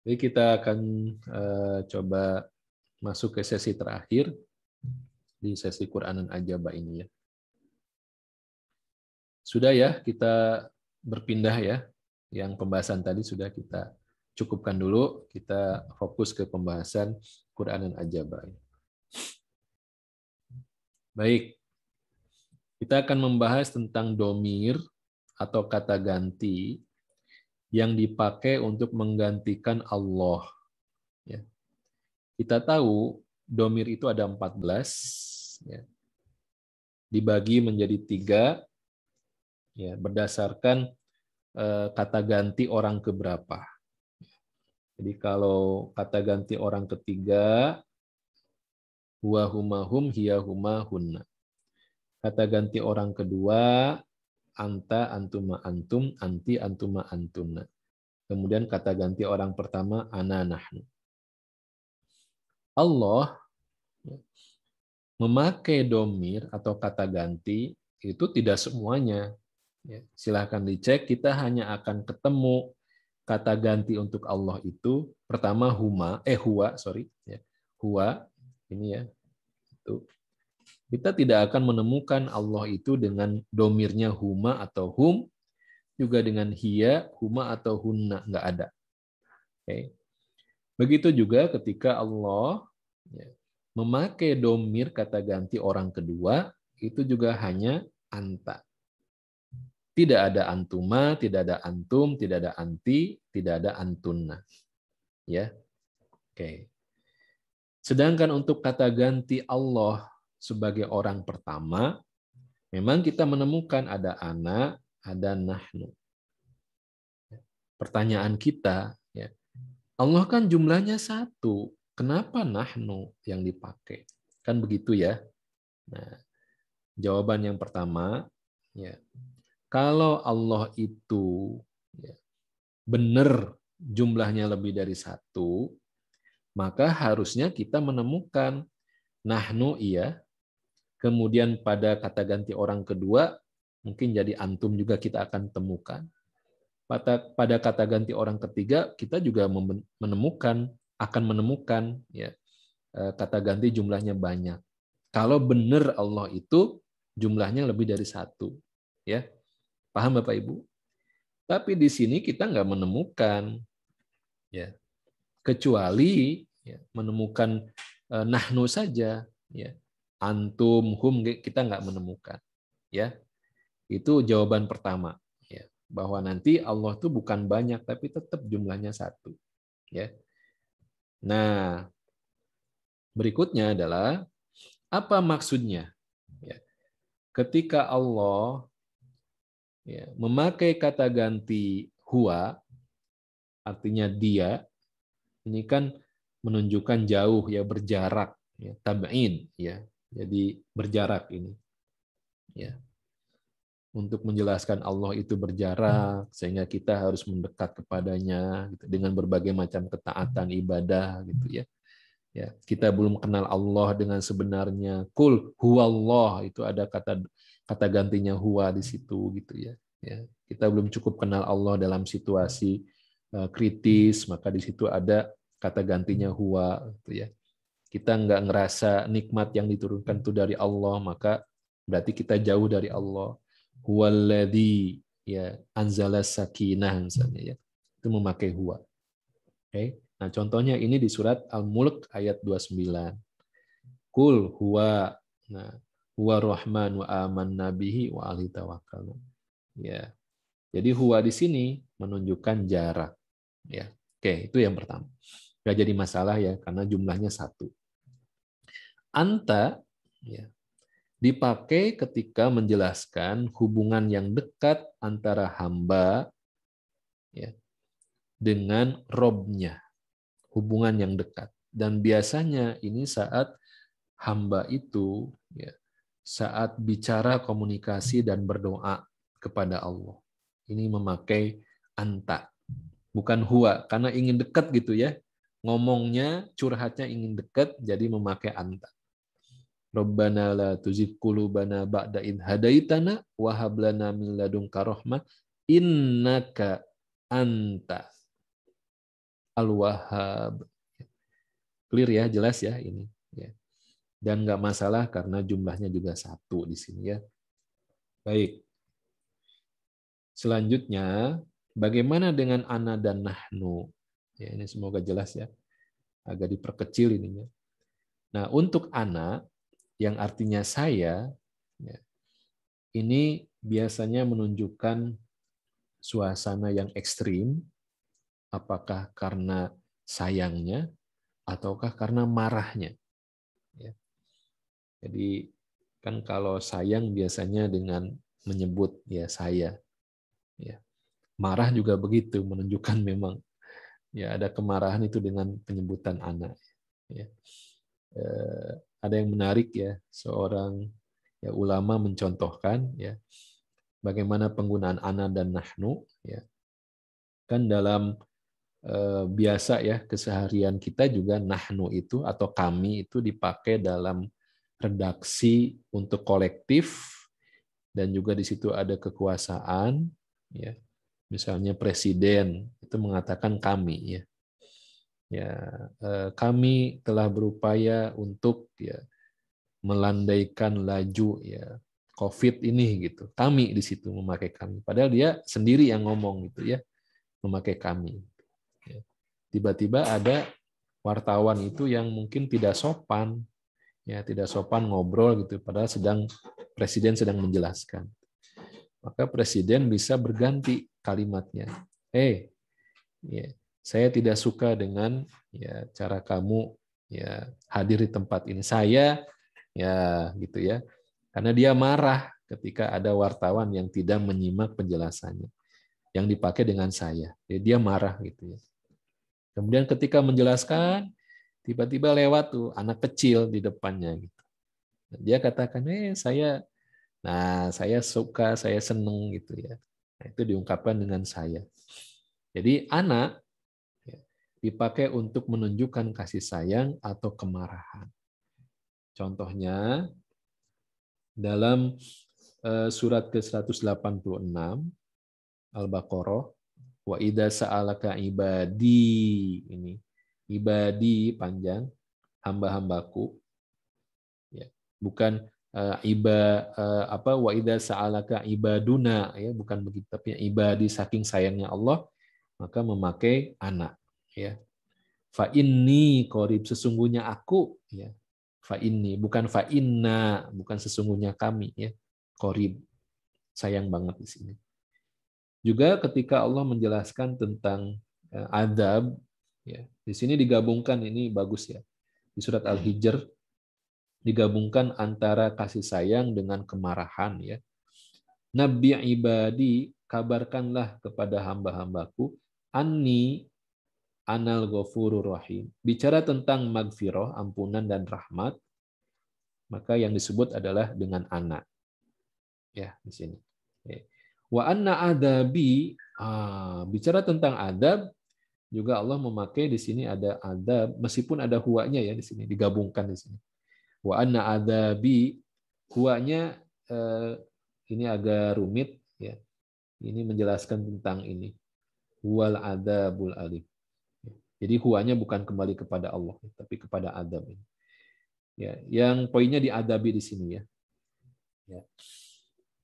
Jadi kita akan coba masuk ke sesi terakhir di sesi Quran dan Ajaba ini ya. Sudah ya, kita berpindah ya. Yang pembahasan tadi sudah kita cukupkan dulu. Kita fokus ke pembahasan Quran dan Ajaba. Baik, kita akan membahas tentang domir atau kata ganti yang dipakai untuk menggantikan Allah. Ya. Kita tahu domir itu ada 14, ya. Dibagi menjadi 3, ya, berdasarkan kata ganti orang keberapa. Jadi kalau kata ganti orang ketiga, huwa huma hum hiya huma hunna. Kata ganti orang kedua, anta antuma antum anti antuma antunna. Kemudian kata ganti orang pertama, ana nahnu. Allah memakai domir atau kata ganti itu tidak semuanya. Silahkan dicek, kita hanya akan ketemu kata ganti untuk Allah itu pertama huwa, huwa ini ya. Itu. Kita tidak akan menemukan Allah itu dengan domirnya huma atau hum, juga dengan hiya, huma atau hunna, nggak ada. Oke. Begitu juga ketika Allah memakai domir kata ganti orang kedua, itu juga hanya anta. Tidak ada antuma, tidak ada antum, tidak ada anti, tidak ada antunna. Ya. Oke. Sedangkan untuk kata ganti Allah sebagai orang pertama, memang kita menemukan ada ana, ada nahnu. Pertanyaan kita, ya, Allah kan jumlahnya 1. Kenapa nahnu yang dipakai? Kan begitu ya. Nah, jawaban yang pertama, ya, kalau Allah itu ya, benar jumlahnya lebih dari 1, maka harusnya kita menemukan nahnu iya, kemudian pada kata ganti orang kedua, mungkin jadi antum juga kita akan temukan. Pada kata ganti orang ketiga, kita juga akan menemukan ya, kata ganti jumlahnya banyak. Kalau benar Allah itu jumlahnya lebih dari 1. Ya. Paham Bapak Ibu? Tapi di sini kita nggak menemukan, ya, kecuali ya, menemukan nahnu saja, ya. Antum, hum kita nggak menemukan, ya. Itu jawaban pertama, ya, bahwa nanti Allah itu bukan banyak tapi tetap jumlahnya 1, ya. Nah, berikutnya adalah apa maksudnya, ya. Ketika Allah ya, memakai kata ganti huwa, artinya dia, ini kan menunjukkan jauh ya, berjarak ya, tab'in ya. Jadi berjarak ini. Ya. Untuk menjelaskan Allah itu berjarak sehingga kita harus mendekat kepadanya gitu, dengan berbagai macam ketaatan ibadah gitu ya. Ya, kita belum kenal Allah dengan sebenarnya. Kul huwallah, itu ada kata gantinya huwa di situ gitu ya. Ya, kita belum cukup kenal Allah dalam situasi kritis, maka di situ ada kata gantinya huwa gitu ya. Kita nggak ngerasa nikmat yang diturunkan itu dari Allah, maka berarti kita jauh dari Allah. Huwaladzi ya anzala sakinah misalnya ya. Itu memakai huwa. Oke. Nah, contohnya ini di surat Al-Mulk ayat 29. Kul huwa, nah, huwa rahman wa amanna bihi wa alihi tawakkalna. Ya. Jadi huwa di sini menunjukkan jarak. Ya. Oke, itu yang pertama. Nggak jadi masalah ya, karena jumlahnya 1. Anta ya, dipakai ketika menjelaskan hubungan yang dekat antara hamba ya, dengan Robnya. Hubungan yang dekat. Dan biasanya ini saat hamba itu ya, saat bicara komunikasi dan berdoa kepada Allah. Ini memakai anta, bukan huwa, karena ingin dekat gitu ya. Ngomongnya, curhatnya ingin dekat, jadi memakai anta. Rabbana la tuzigh qulubana ba'da idh hadaitana wa hab lana min ladunka rahmah innaka anta Al-Wahhab. Clear ya, jelas ya ini. Ya. Dan nggak masalah karena jumlahnya juga 1 di sini ya. Baik. Selanjutnya, bagaimana dengan ana dan nahnu? Ya, ini semoga jelas ya. Agak diperkecil ininya. Nah, untuk ana yang artinya saya, ya, ini biasanya menunjukkan suasana yang ekstrim, apakah karena sayangnya ataukah karena marahnya. Ya. Jadi kan kalau sayang biasanya dengan menyebut ya saya. Ya. Marah juga begitu, menunjukkan memang ya ada kemarahan itu dengan penyebutan anak. Ya. Ada yang menarik ya, seorang ya ulama mencontohkan ya bagaimana penggunaan ana dan nahnu ya. Kan dalam biasa ya keseharian kita juga nahnu itu atau kami itu dipakai dalam redaksi untuk kolektif dan juga di situ ada kekuasaan ya. Misalnya presiden itu mengatakan kami ya. Ya, kami telah berupaya untuk ya melandaikan laju ya COVID ini gitu. Kami di situ memakai kami. Padahal dia sendiri yang ngomong gitu ya, memakai kami. Ya. Tiba-tiba ada wartawan itu yang mungkin tidak sopan, ya tidak sopan ngobrol gitu. Padahal presiden sedang menjelaskan. Maka presiden bisa berganti kalimatnya. Ya, saya tidak suka dengan ya cara kamu ya hadir di tempat ini. Saya ya gitu ya. Karena dia marah ketika ada wartawan yang tidak menyimak penjelasannya yang dipakai dengan saya. Jadi dia marah gitu ya. Kemudian ketika menjelaskan tiba-tiba lewat tuh anak kecil di depannya gitu. Dia katakan, saya suka, saya seneng gitu ya. Nah, itu diungkapkan dengan saya. Jadi anak dipakai untuk menunjukkan kasih sayang atau kemarahan. Contohnya dalam surat ke-186 Al-Baqarah, wa idza sa'alaka ibadi, ini ibadi panjang, hamba-hambaku ya. Bukan wa idza sa'alaka ibaduna ya, bukan begitu, tapi ibadi saking sayangnya Allah maka memakai anak ya. Fa inni qarib, sesungguhnya aku ya. Fa inni bukan fa inna, bukan sesungguhnya kami ya. Qarib, sayang banget di sini. Juga ketika Allah menjelaskan tentang adab ya. Di sini digabungkan, ini bagus ya. Di surat Al-Hijr digabungkan antara kasih sayang dengan kemarahan ya. Nabi ibadi, kabarkanlah kepada hamba-hambaku anni anal ghafurur rahim. Bicara tentang magfirah, ampunan dan rahmat, maka yang disebut adalah dengan anak. Ya, di sini. Wa anna adabi, bicara tentang adab, juga Allah memakai di sini ada adab, meskipun ada huwanya ya di sini, digabungkan di sini. Wa anna adabi, huwanya ini agak rumit ya. Ini menjelaskan tentang ini. Wal adabul alim. Jadi huanya bukan kembali kepada Allah, tapi kepada adab. Ya, yang poinnya diadabi di sini ya. Ya.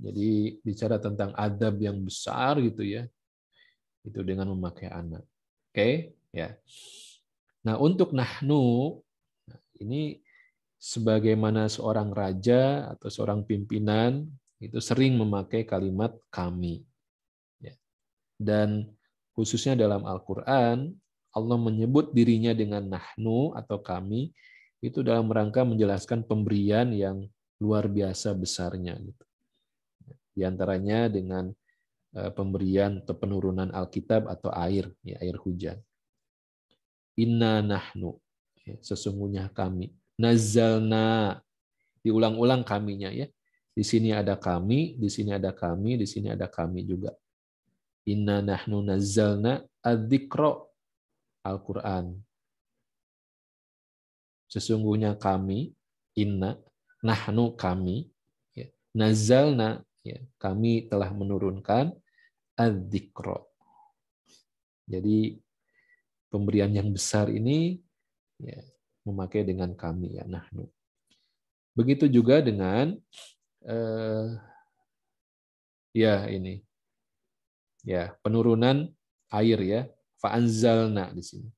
Jadi bicara tentang adab yang besar gitu ya, itu dengan memakai anak. Oke, ya. Nah untuk nahnu ini sebagaimana seorang raja atau seorang pimpinan itu sering memakai kalimat kami. Ya. Dan khususnya dalam Al-Quran, Allah menyebut dirinya dengan nahnu atau kami, itu dalam rangka menjelaskan pemberian yang luar biasa besarnya. Di antaranya dengan pemberian atau penurunan Alkitab atau air, ya, air hujan. Inna nahnu, ya, sesungguhnya kami. Nazzalna, diulang-ulang kaminya ya. Di sini ada kami, di sini ada kami, di sini ada kami juga. Inna nahnu nazzalna adzikra, Al-Quran. Sesungguhnya kami, inna, nahnu kami, ya, nazzalna, ya, kami telah menurunkan adzikra. Jadi pemberian yang besar ini ya, memakai dengan kami ya nahnu. Begitu juga dengan ya ini ya penurunan air ya, fa'anzalna di sini.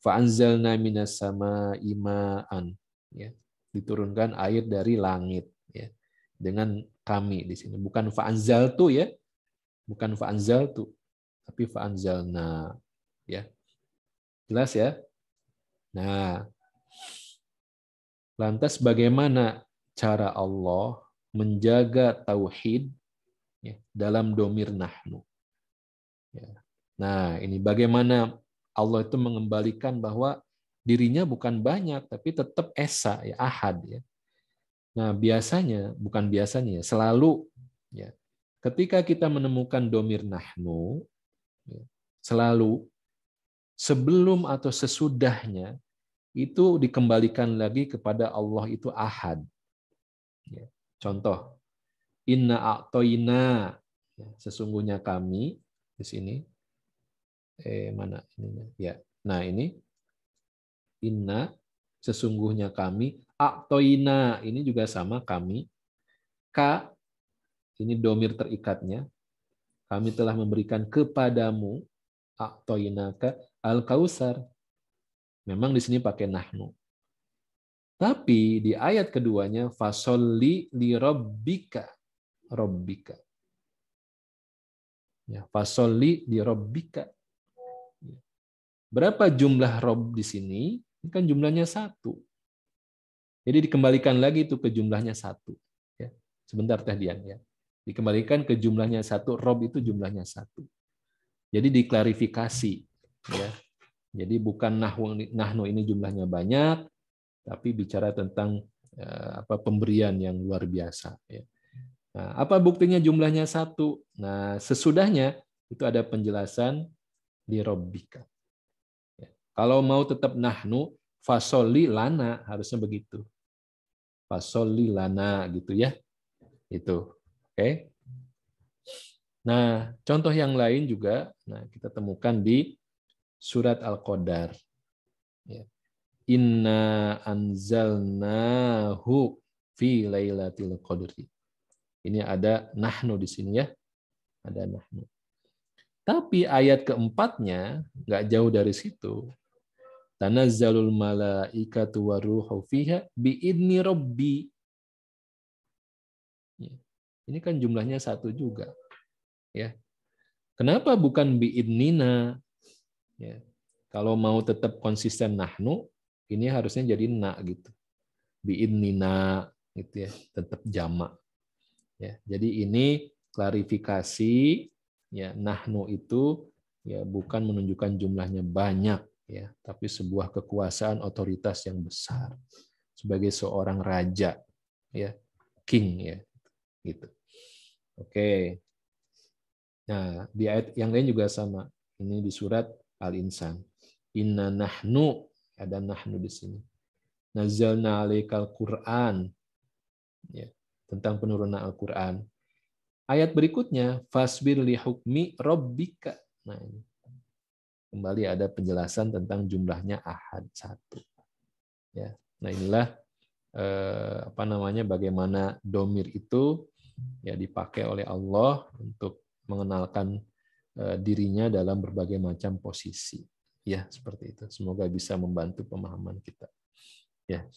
Fa'anzalna minas sama imaan ya, diturunkan air dari langit ya dengan kami di sini, bukan fa'anzaltu ya, bukan fa'anzaltu tapi fa'anzalna ya. Jelas ya? Nah, lantas bagaimana cara Allah menjaga tauhid ya, dalam domir nahnu? Ya. Nah, ini bagaimana Allah itu mengembalikan bahwa dirinya bukan banyak, tapi tetap esa, ya ahad. Ya. Nah, bukan biasanya, selalu ya, ketika kita menemukan domir nahnu, ya, selalu sebelum atau sesudahnya itu dikembalikan lagi kepada Allah itu ahad. Ya. Contoh, inna a'toina, ya, sesungguhnya kami di sini mana ini ya. Nah, ini inna sesungguhnya kami, a'toina ini juga sama kami, ka ini domir terikatnya, kami telah memberikan kepadamu, a'toinaka al-kausar. Memang di sini pakai nahnu. Tapi di ayat keduanya fasolli li rabbika, rabbika. Ya, fasolli li rabbika. Berapa jumlah rob di sini? Ini kan jumlahnya 1. Jadi dikembalikan lagi itu ke jumlahnya 1. Ya. Sebentar Teh Dian ya. Dikembalikan ke jumlahnya 1, rob itu jumlahnya 1. Jadi diklarifikasi ya. Jadi bukan nahnu ini jumlahnya banyak, tapi bicara tentang pemberian yang luar biasa ya. Nah, apa buktinya jumlahnya 1? Nah, sesudahnya itu ada penjelasan di Rabbika. Ya. Kalau mau tetap nahnu, fasolli lana, harusnya begitu. Fasolli lana gitu ya. Itu. Oke. Nah, contoh yang lain juga kita temukan di surat Al-Qadar. Ya. Inna anzalnahu fi lailatul qadri. Ini ada nahnu di sini ya. Ada nahnu. Tapi ayat keempatnya nggak jauh dari situ. Tanazzalul malaikatu waruhu fiha biidni rabbi. Ini kan jumlahnya 1 juga. Ya. Kenapa bukan biidnina? Ya. Kalau mau tetap konsisten nahnu, ini harusnya jadi na gitu. Biidnina gitu ya, tetap jamak. Ya, jadi ini klarifikasi ya nahnu itu ya bukan menunjukkan jumlahnya banyak ya, tapi sebuah kekuasaan otoritas yang besar sebagai seorang raja ya, king ya gitu. Oke. Nah, di ayat yang lain juga sama. Ini di surat Al-Insan. Inna nahnu, ada nahnu di sini. Nazzalna 'alaikal Qur'an. Ya, tentang penurunan Al-Qur'an. Ayat berikutnya, fasbir li hukmi rabbika. Nah, ini. Kembali ada penjelasan tentang jumlahnya ahad 1. Ya. Nah, inilah bagaimana domir itu ya dipakai oleh Allah untuk mengenalkan dirinya dalam berbagai macam posisi. Ya, seperti itu. Semoga bisa membantu pemahaman kita. Ya,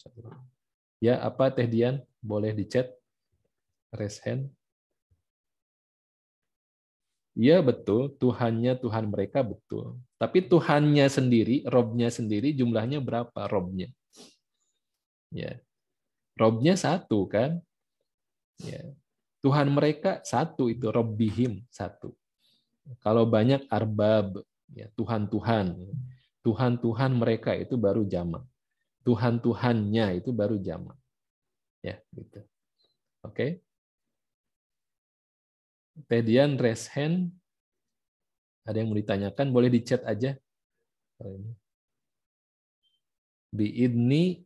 ya apa Teh Dian? Boleh di-chat? Raise hand. Iya betul, Tuhannya Tuhan mereka betul. Tapi Tuhannya sendiri, Robnya sendiri jumlahnya berapa Robnya? Ya, Robnya 1 kan? Ya. Tuhan mereka 1 itu Robbihim 1. Kalau banyak arbab, ya Tuhan-Tuhan, Tuhan-Tuhan mereka itu baru jamak. Tuhan-Tuhannya itu baru jamak. Ya, gitu. Oke. Tedian raise hand. Ada yang mau ditanyakan, boleh di chat aja. Biidni,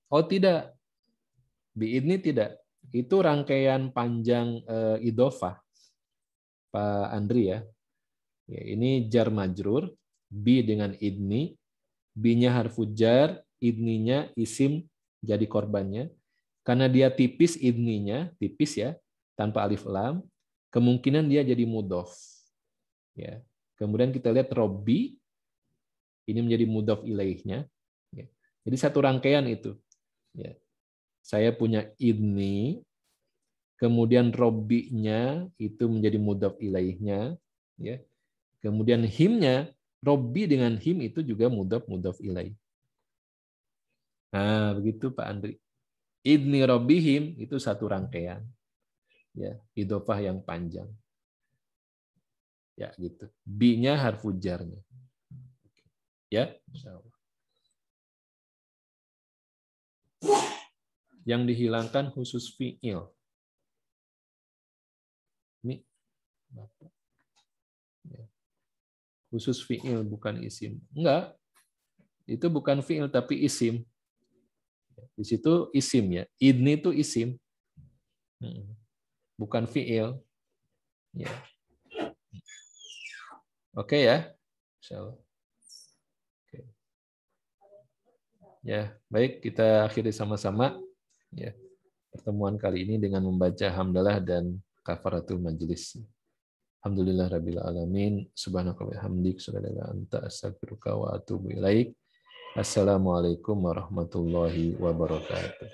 oh tidak, biidni tidak. Itu rangkaian panjang idofah, Pak Andri ya. Ya ini jar majrur, Bi dengan idni, bi-nya harfu jar, idninya isim jadi korbannya. Karena dia tipis idninya, tipis ya, tanpa alif lam, kemungkinan dia jadi mudhof. Ya. Kemudian kita lihat Robbi, ini menjadi mudhof ilaihnya. Ya. Jadi satu rangkaian itu. Ya. Saya punya idni, kemudian Robbi-nya itu menjadi mudhof ilaihnya. Ya. Kemudian himnya, Robbi dengan him itu juga mudhof ilaih. Nah, begitu Pak Andri. Idni Robbihim itu satu rangkaian. Ya, idhofah yang panjang. Ya, gitu. Bi-nya harfu jarnya. Ya, insyaallah. Yang dihilangkan khusus fi'il. Ini ya. Khusus fi'il bukan isim. Enggak. Itu bukan fi'il tapi isim. Di situ isim ya. Idni itu isim. Bukan fi'il. Ya. Oke ya. Insyaallah. Oke. Ya, baik kita akhiri sama-sama ya pertemuan kali ini dengan membaca hamdalah dan kafaratul majelis. Alhamdulillah rabbil alamin. Subhanaka wa bihamdik, subhanaka anta astaghfiruka wa atubu ilaik. Assalamualaikum warahmatullahi wabarakatuh.